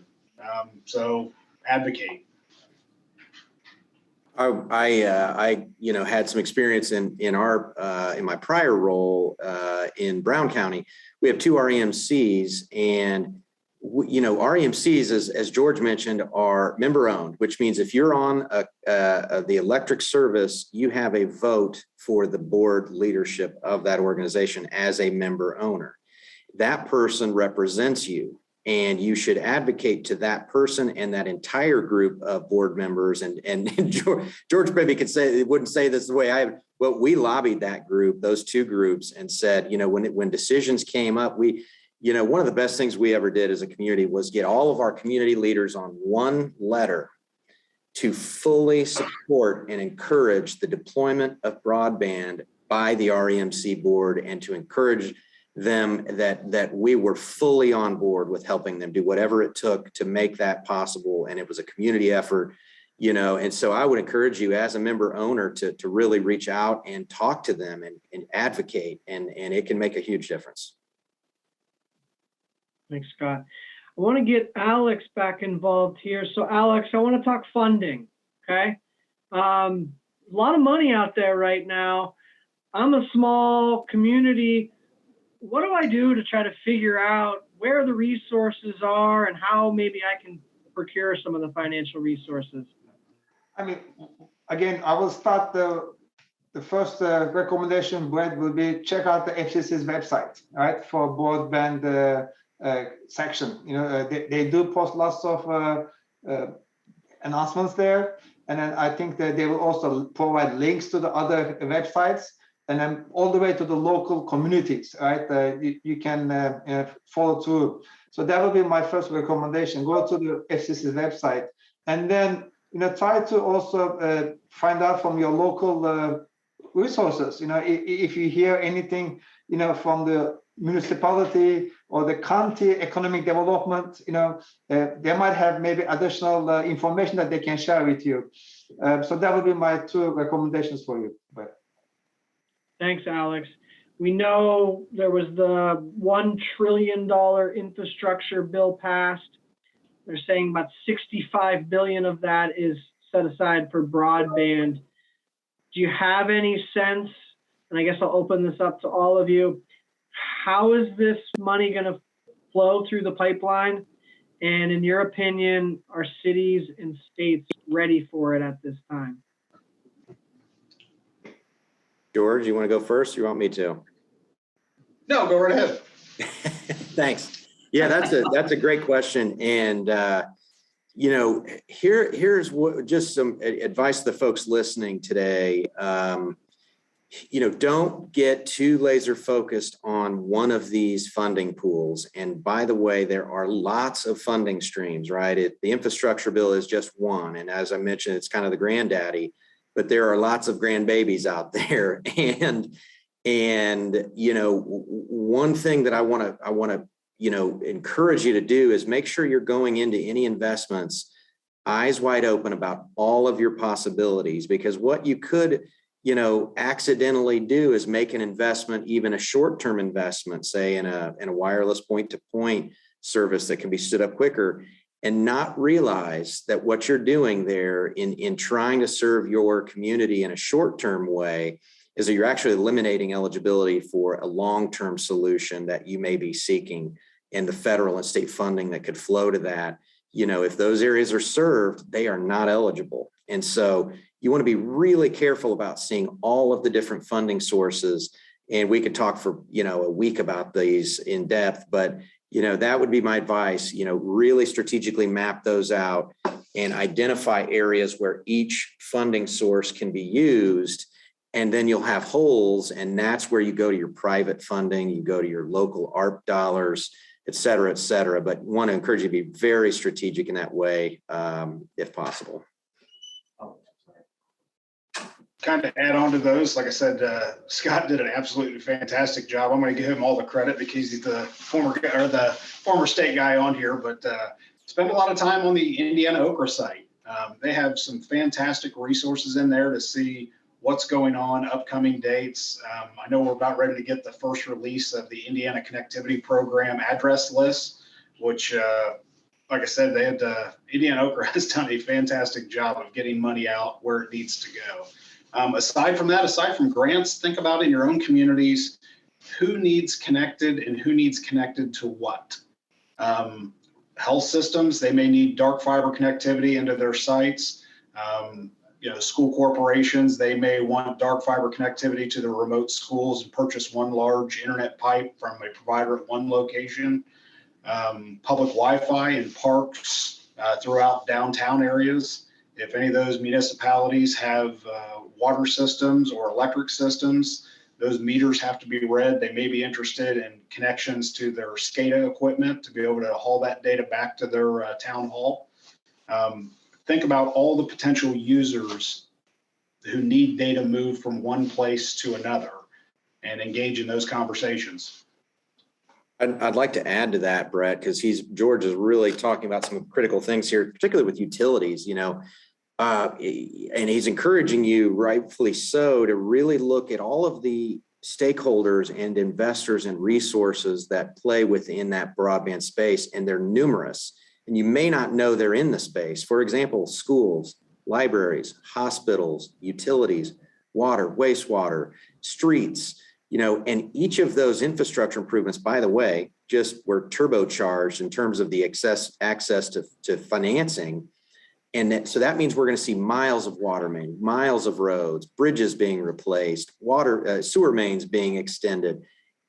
So advocate. I had some experience in my prior role in Brown County. We have 2 REMCs, and REMCs, as George mentioned, are member owned, which means if you're on the electric service, you have a vote for the board leadership of that organization as a member owner. That person represents you, and you should advocate to that person and that entire group of board members. And George maybe wouldn't say this the way I have, but we lobbied that group, those 2 groups, and said, when decisions came up, one of the best things we ever did as a community was get all of our community leaders on one letter to fully support and encourage the deployment of broadband by the REMC board, and to encourage them that we were fully on board with helping them do whatever it took to make that possible. And it was a community effort, and so I would encourage you as a member owner to really reach out and talk to them and advocate, and it can make a huge difference. Thanks, Scott. I want to get Alex back involved here. So Alex, I want to talk funding, okay? A lot of money out there right now. I'm a small community. What do I do to try to figure out where the resources are and how maybe I can procure some of the financial resources? I mean, again, I will start the first recommendation, Brett, will be check out the FCC's website, right, for broadband section. You know, they do post lots of announcements there. And then I think that they will also provide links to the other websites, and then all the way to the local communities, right? You can follow through. So that will be my first recommendation. Go to the FCC's website, and then try to also find out from your local resources. If you hear anything, from the municipality or the county economic development, they might have maybe additional information that they can share with you. So that would be my two recommendations for you. Thanks, Alex. We know there was the $1 trillion infrastructure bill passed. They're saying about 65 billion of that is set aside for broadband. Do you have any sense, and I guess I'll open this up to all of you, how is this money going to flow through the pipeline? And in your opinion, are cities and states ready for it at this time? George, you want to go first? Or you want me to? No, go right ahead. Thanks. Yeah, that's a great question. And, here's just some advice to the folks listening today. Don't get too laser focused on one of these funding pools. And by the way, there are lots of funding streams, right? The infrastructure bill is just one. And as I mentioned, it's kind of the granddaddy, but there are lots of grandbabies out there. And one thing that I want to encourage you to do is make sure you're going into any investments eyes wide open about all of your possibilities, because what you could accidentally do is make an investment, even a short-term investment, say in a wireless point-to-point service that can be stood up quicker, and not realize that what you're doing there in trying to serve your community in a short-term way is that you're actually eliminating eligibility for a long-term solution that you may be seeking, and the federal and state funding that could flow to that. If those areas are served, they are not eligible. And so you want to be really careful about seeing all of the different funding sources. And we could talk for, a week about these in depth, but, that would be my advice, really strategically map those out and identify areas where each funding source can be used. And then you'll have holes, and that's where you go to your private funding, you go to your local ARP dollars, et cetera, et cetera. But want to encourage you to be very strategic in that way, if possible. Kind of add on to those, like I said, Scott did an absolutely fantastic job. I'm going to give him all the credit because he's the former state guy on here, but spent a lot of time on the Indiana Okra site. They have some fantastic resources in there to see what's going on, upcoming dates. I know we're about ready to get the first release of the Indiana Connectivity Program address list, which, like I said, Indiana Okra has done a fantastic job of getting money out where it needs to go. Aside from that, aside from grants, think about in your own communities, who needs connected and who needs connected to what. Health systems, they may need dark fiber connectivity into their sites. School corporations, they may want dark fiber connectivity to the remote schools and purchase one large internet pipe from a provider at one location. Public Wi-Fi in parks throughout downtown areas. If any of those municipalities have water systems or electric systems, those meters have to be read. They may be interested in connections to their SCADA equipment to be able to haul that data back to their town hall. Think about all the potential users who need data moved from one place to another and engage in those conversations. I'd like to add to that, Brett, because George is really talking about some critical things here, particularly with utilities, and he's encouraging you, rightfully so, to really look at all of the stakeholders and investors and resources that play within that broadband space, and they're numerous. And you may not know they're in the space. For example, schools, libraries, hospitals, utilities, water, wastewater, streets, and each of those infrastructure improvements, by the way, we're turbocharged in terms of the access to financing. And so that means we're going to see miles of water main, miles of roads, bridges being replaced, sewer mains being extended.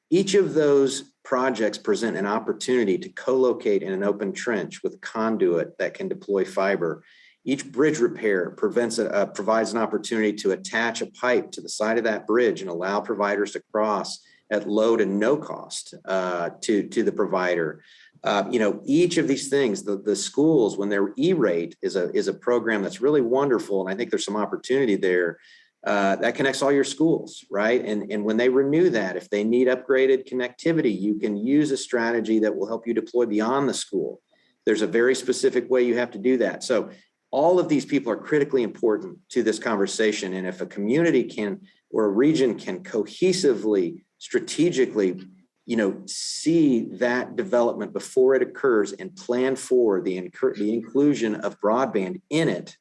Each of those projects present an opportunity to co-locate in an open trench with conduit that can deploy fiber. Each bridge repair provides an opportunity to attach a pipe to the side of that bridge and allow providers to cross at low to no cost to the provider. Each of these things, the schools, when their E-rate is a program that's really wonderful, and I think there's some opportunity there that connects all your schools, right? And when they renew that, if they need upgraded connectivity, you can use a strategy that will help you deploy beyond the school. There's a very specific way you have to do that. So all of these people are critically important to this conversation. And if a community can, or a region can cohesively, strategically, see that development before it occurs and plan for the inclusion of broadband in it,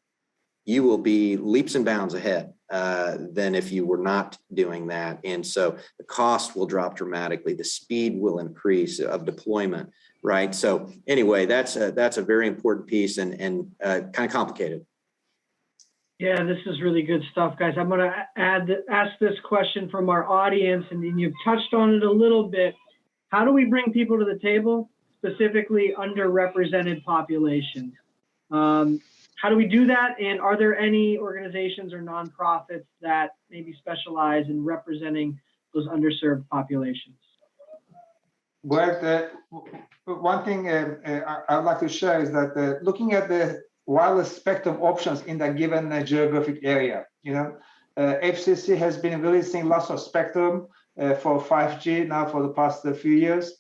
you will be leaps and bounds ahead than if you were not doing that. And so the cost will drop dramatically. The speed will increase of deployment, right? So anyway, that's a very important piece and kind of complicated. Yeah, this is really good stuff, guys. I'm going to ask this question from our audience, and then you've touched on it a little bit. How do we bring people to the table, specifically underrepresented populations? How do we do that? And are there any organizations or nonprofits that maybe specialize in representing those underserved populations? Well, one thing I'd like to share is that looking at the wireless spectrum options in the given geographic area, FCC has been releasing lots of spectrum for 5G now for the past few years.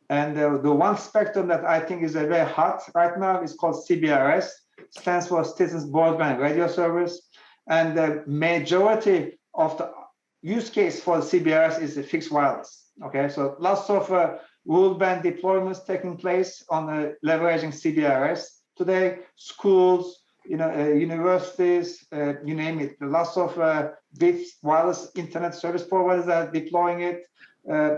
And the one spectrum that I think is very hot right now is called CBRS, stands for Citizens Broadband Radio Service. And the majority of the use case for CBRS is the fixed wireless. Okay, so lots of rural band deployments taking place on leveraging CBRS. Today, schools, universities, you name it, lots of big wireless internet service providers are deploying it.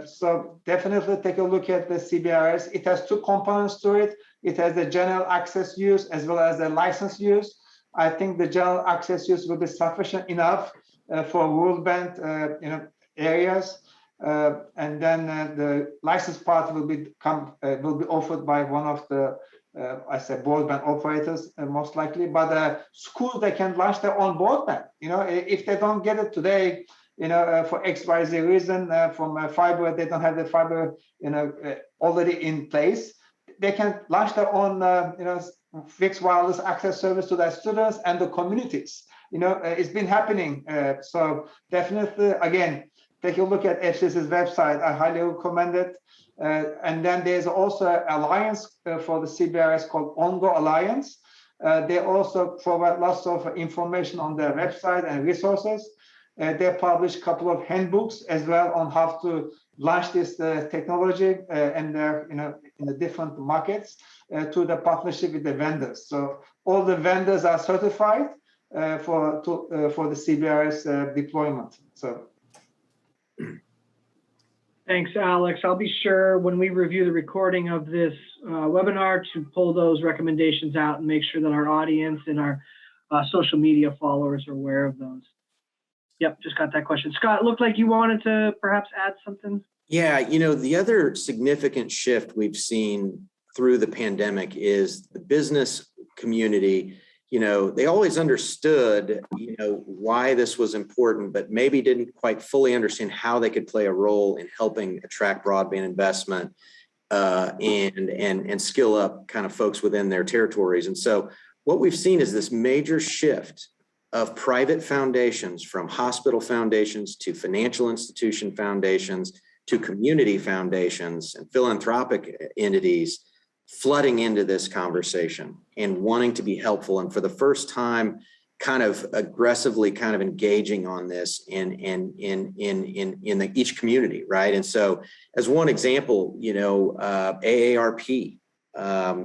So definitely take a look at the CBRS. It has two components to it. It has the general access use as well as the license use. I think the general access use will be sufficient enough for rural band areas. And then the license part will be offered by one of the broadband operators most likely. But schools, they can launch their own broadband. If they don't get it today, for XYZ reason, from fiber, they don't have the fiber, already in place. They can launch their own, fixed wireless access service to their students and the communities. It's been happening. So definitely, again, take a look at FCC's website. I highly recommend it. And then there's also an alliance for the CBRS called Ongo Alliance. They also provide lots of information on their website and resources. They publish a couple of handbooks as well on how to launch this technology in the different markets to the partnership with the vendors. So all the vendors are certified for the CBRS deployment. So. Thanks, Alex. I'll be sure when we review the recording of this webinar to pull those recommendations out and make sure that our audience and our social media followers are aware of those. Yep, just got that question. Scott, it looked like you wanted to perhaps add something. Yeah, the other significant shift we've seen through the pandemic is the business community. They always understood, why this was important, but maybe didn't quite fully understand how they could play a role in helping attract broadband investment and skill up kind of folks within their territories. And so what we've seen is this major shift of private foundations, from hospital foundations to financial institution foundations to community foundations and philanthropic entities, flooding into this conversation and wanting to be helpful. And for the first time, kind of aggressively kind of engaging on this in each community, right? And so as one example, AARP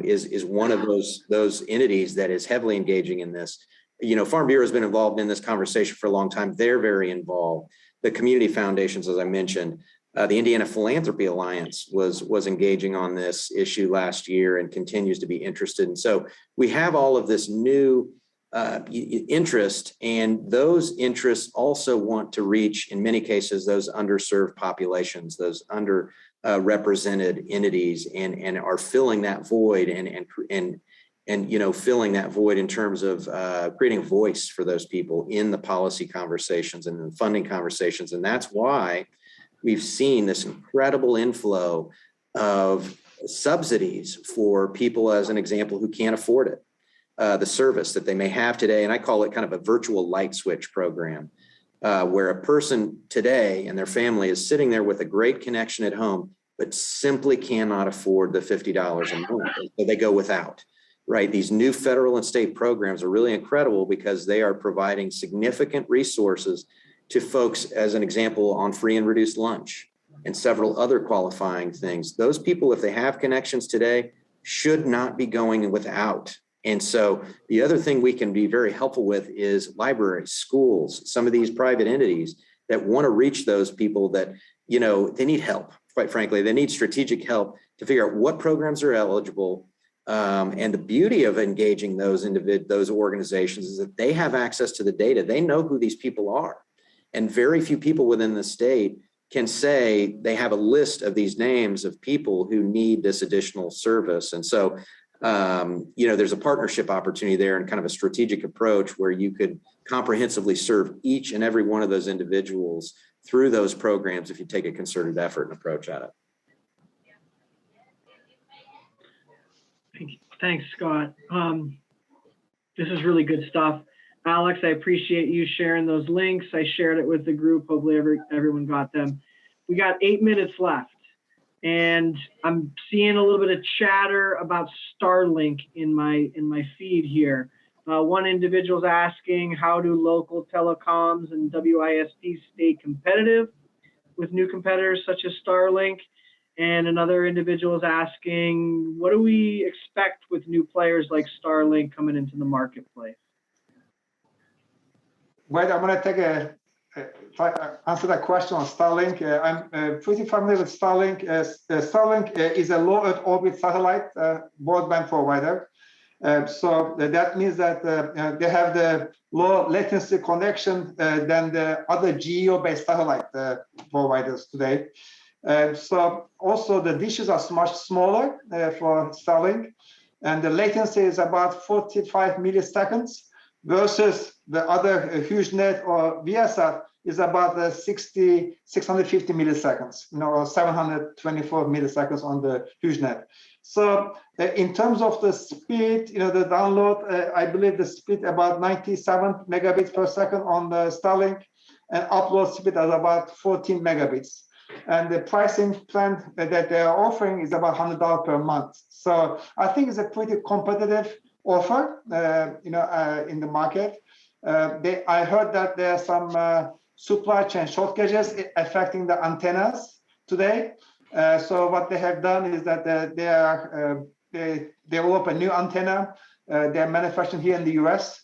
is one of those entities that is heavily engaging in this. Farm Bureau has been involved in this conversation for a long time. They're very involved. The community foundations, as I mentioned, The Indiana Philanthropy Alliance was engaging on this issue last year and continues to be interested. And so we have all of this new interest, and those interests also want to reach, in many cases, those underserved populations, those underrepresented entities, and are filling that void and filling that void in terms of creating a voice for those people in the policy conversations and the funding conversations. And that's why we've seen this incredible inflow of subsidies for people, as an example, who can't afford it. The service that they may have today, and I call it kind of a virtual light switch program, where a person today and their family is sitting there with a great connection at home, but simply cannot afford the $50 a month, so they go without. Right? These new federal and state programs are really incredible because they are providing significant resources to folks, as an example, on free and reduced lunch and several other qualifying things. Those people, if they have connections today, should not be going without. And so the other thing we can be very helpful with is libraries, schools, some of these private entities that want to reach those people that, they need help. Quite frankly, they need strategic help to figure out what programs are eligible. And the beauty of engaging those organizations is that they have access to the data. They know who these people are. And very few people within the state can say they have a list of these names of people who need this additional service. And so, there's a partnership opportunity there and kind of a strategic approach where you could comprehensively serve each and every one of those individuals through those programs if you take a concerted effort and approach at it. Thanks, Scott. This is really good stuff. Alex, I appreciate you sharing those links. I shared it with the group. Hopefully everyone got them. We got 8 minutes left, and I'm seeing a little bit of chatter about Starlink in my feed here. One individual's asking, how do local telecoms and WISPs stay competitive with new competitors such as Starlink? And another individual is asking, what do we expect with new players like Starlink coming into the marketplace? Wait, I'm going to answer that question on Starlink. I'm pretty familiar with Starlink. Starlink is a low Earth orbit satellite broadband provider. So that means that they have the low latency connection than the other GEO-based satellite providers today. So also the dishes are much smaller for Starlink, and the latency is about 45 milliseconds versus the other HughesNet or Viasat is about 650 milliseconds, or 724 milliseconds on the HughesNet. So in terms of the speed, the download, I believe the speed about 97 megabits per second on the Starlink, and upload speed is about 14 megabits. And the pricing plan that they are offering is about $100 per month. So I think it's a pretty competitive offer, in the market. I heard that there are some supply chain shortages affecting the antennas today. So what they have done is that they develop a new antenna. They're manufactured here in the US.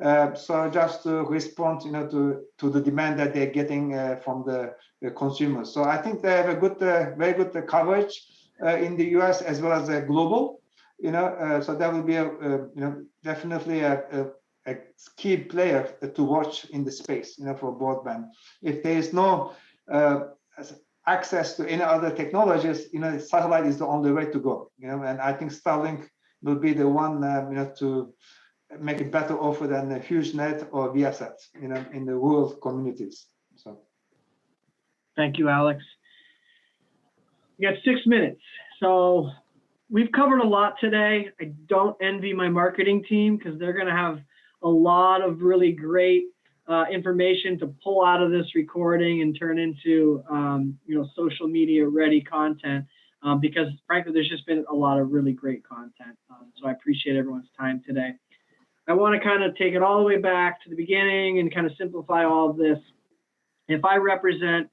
So just to respond, to the demand that they're getting from the consumers. So I think they have a good, very good coverage in the US as well as global. So that will be definitely a key player to watch in the space, for broadband. If there is no access to any other technologies, satellite is the only way to go. And I think Starlink will be the one, to make a better offer than the HughesNet or Viasat, in the rural communities. So, thank you, Alex. We got 6 minutes, so we've covered a lot today. I don't envy my marketing team because they're going to have a lot of really great information to pull out of this recording and turn into social media ready content, because frankly there's just been a lot of really great content. So I appreciate everyone's time today. I want to kind of take it all the way back to the beginning and kind of simplify all of this. If I represent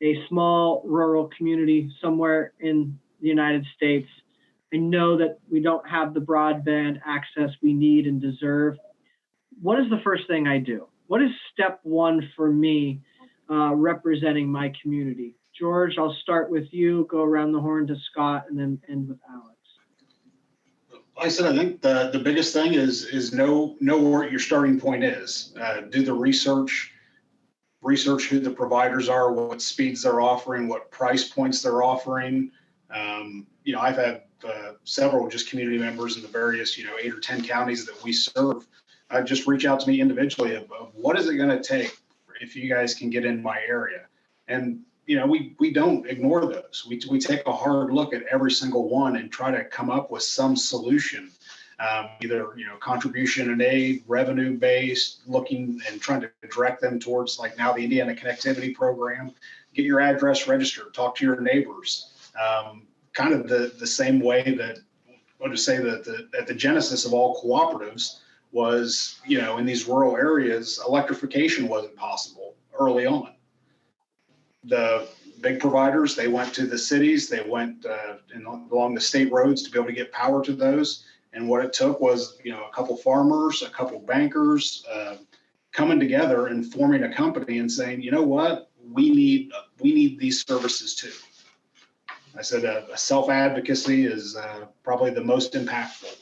a small rural community somewhere in the United States, I know that we don't have the broadband access we need and deserve. What is the first thing I do? What is step one for me representing my community? George, I'll start with you, go around the horn to Scott, and then end with Alex. Like I said, I think the biggest thing is know what your starting point is. Do the research who the providers are, what speeds they're offering, what price points they're offering. I've had several just community members in the various 8 or 10 counties that we serve just reach out to me individually of what is it going to take if you guys can get in my area. And we don't ignore those. We take a hard look at every single one and try to come up with some solution, either contribution and aid, revenue based, looking and trying to direct them towards, like now, the Indiana Connectivity Program. Get your address registered, talk to your neighbors. Kind of the same way that I'll just say that at the genesis of all cooperatives was, in these rural areas, electrification wasn't possible early on. The big providers, they went to the cities, they went along the state roads to be able to get power to those. And what it took was, a couple farmers, a couple bankers coming together and forming a company and saying, you know what, we need these services too. I said self-advocacy is probably the most impactful.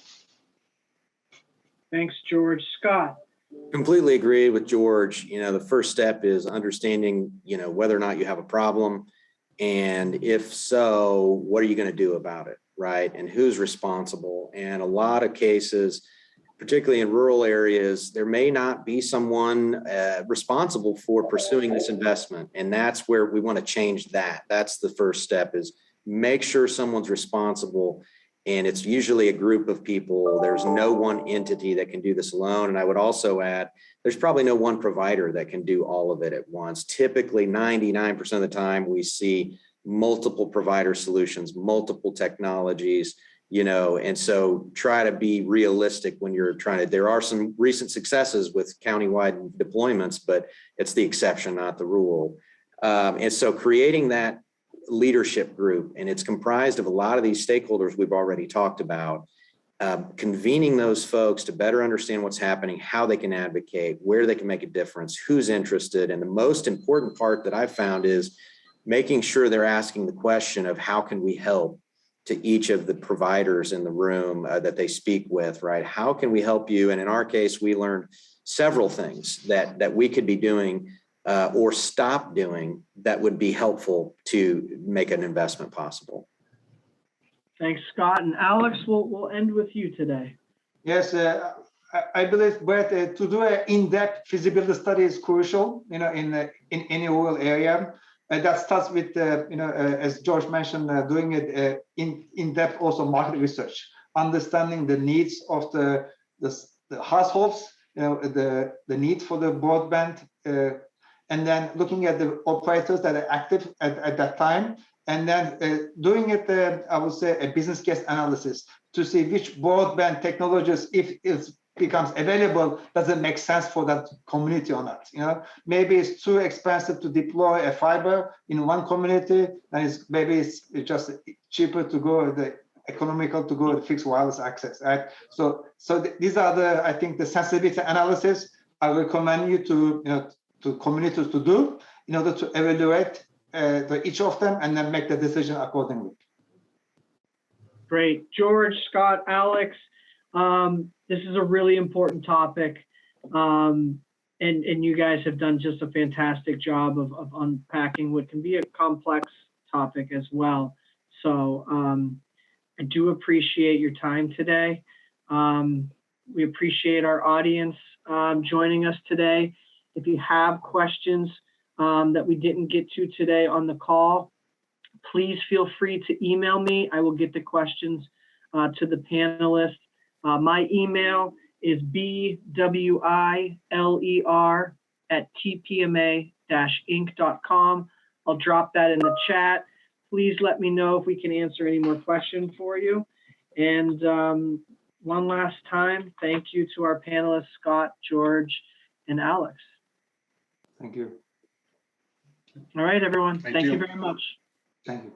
Thanks, George. Scott. Completely agree with George. The first step is understanding, whether or not you have a problem. And if so, what are you going to do about it, right? And who's responsible? And a lot of cases, particularly in rural areas, there may not be someone responsible for pursuing this investment. And that's where we want to change that. That's the first step, is make sure someone's responsible. And it's usually a group of people. There's no one entity that can do this alone. And I would also add, there's probably no one provider that can do all of it at once. Typically, 99% of the time, we see multiple provider solutions, multiple technologies, and so try to be realistic when you're trying to. There are some recent successes with countywide deployments, but it's the exception, not the rule. And so creating that leadership group, and it's comprised of a lot of these stakeholders we've already talked about, convening those folks to better understand what's happening, how they can advocate, where they can make a difference, who's interested. And the most important part that I've found is making sure they're asking the question of how can we help to each of the providers in the room that they speak with, right? How can we help you? And in our case, we learned several things that we could be doing or stop doing that would be helpful to make an investment possible. Thanks, Scott. And Alex, we'll end with you today. Yes, I believe, Brett, to do an in-depth feasibility study is crucial, in any rural area. That starts with, as George mentioned, doing it in-depth also market research, understanding the needs of the households, the need for the broadband, and then looking at the operators that are active at that time, and then doing it, I would say, a business case analysis to see which broadband technologies, if it becomes available, does it make sense for that community or not? Maybe it's too expensive to deploy a fiber in one community, and maybe it's just cheaper to go economical to go with fixed wireless access, right? So these are I think the sensitivity analysis I recommend you to communities to do in order to evaluate each of them and then make the decision accordingly. Great. George, Scott, Alex, this is a really important topic. And you guys have done just a fantastic job of unpacking what can be a complex topic as well. So I do appreciate your time today. We appreciate our audience joining us today. If you have questions that we didn't get to today on the call, please feel free to email me. I will get the questions to the panelists. My email is bwiler@tpma-inc.com. I'll drop that in the chat. Please let me know if we can answer any more questions for you. And one last time, thank you to our panelists, Scott, George, and Alex. Thank you. All right, everyone. Thank you very much. Thank you.